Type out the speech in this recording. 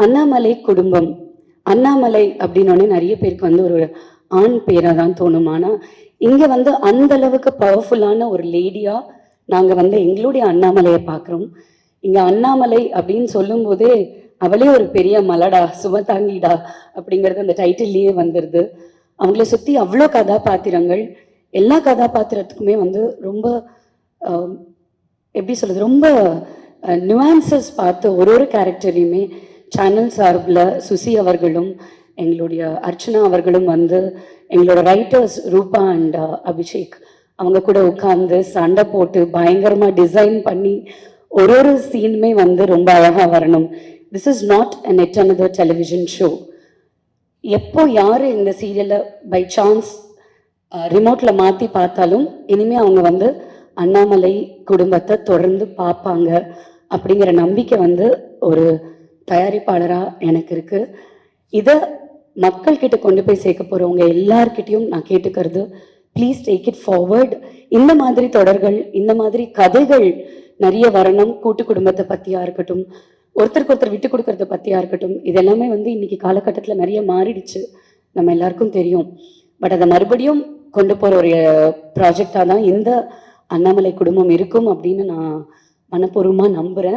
அண்ணாமலை குடும்பம். அண்ணாமலை அப்படின்னோடனே நிறைய பேருக்கு வந்து ஒரு ஆண் பேரா தான் தோணும். ஆனா இங்க வந்து அந்த அளவுக்கு பவர்ஃபுல்லான ஒரு லேடியா நாங்க வந்து எங்களுடைய அண்ணாமலையை பார்க்குறோம். இங்க அண்ணாமலை அப்படின்னு சொல்லும்போதே அவளே ஒரு பெரிய மலடா, சுமதாங்கிடா அப்படிங்கிறது அந்த டைட்டில்லையே வந்துடுது. அவங்கள சுற்றி அவ்வளோ கதாபாத்திரங்கள், எல்லா கதாபாத்திரத்துக்குமே வந்து ரொம்ப எப்படி சொல்கிறது, ரொம்ப நியூஆன்சஸ் பார்த்து ஒரு ஒரு கேரக்டரையுமே சேனல் சார்பில் சுசி அவர்களும் எங்களுடைய அர்ச்சனா அவர்களும் வந்து எங்களோட ரைட்டர்ஸ் ரூபா அண்ட் அபிஷேக் அவங்க கூட உட்காந்து சண்டை போட்டு பயங்கரமாக டிசைன் பண்ணி ஒரு ஒரு சீனுமே வந்து ரொம்ப அழகாக வரணும். This is not an yet another television show. எப்போ யார் இந்த சீரியலை பை சான்ஸ் ரிமோட்டில் மாற்றி பார்த்தாலும் இனிமேல் அவங்க வந்து அண்ணாமலை குடும்பத்தை தொடர்ந்து பார்ப்பாங்க அப்படிங்கிற நம்பிக்கை வந்து ஒரு தயாரிப்பாளராக எனக்கு இருக்குது. இதை மக்கள்கிட்ட கொண்டு போய் சேர்க்க போகிறவங்க எல்லார்கிட்டையும் நான் கேட்டுக்கிறது, ப்ளீஸ் டேக் இட் ஃபார்வர்ட். இந்த மாதிரி தொடர்கள், இந்த மாதிரி கதைகள் நிறைய வரணும். கூட்டு குடும்பத்தை பற்றியாக இருக்கட்டும், ஒருத்தருக்கு ஒருத்தர் விட்டு கொடுக்கறத பற்றியாக இருக்கட்டும், இதெல்லாமே வந்து இன்னைக்கு காலகட்டத்தில் நிறைய மாறிடுச்சு, நம்ம எல்லாருக்கும் தெரியும். பட் அதை மறுபடியும் கொண்டு போகிற ஒரு ப்ராஜெக்டாக தான் இந்த அண்ணாமலை குடும்பம் இருக்கும் அப்படின்னு நான் மனப்பூர்வமாக நம்புகிறேன்.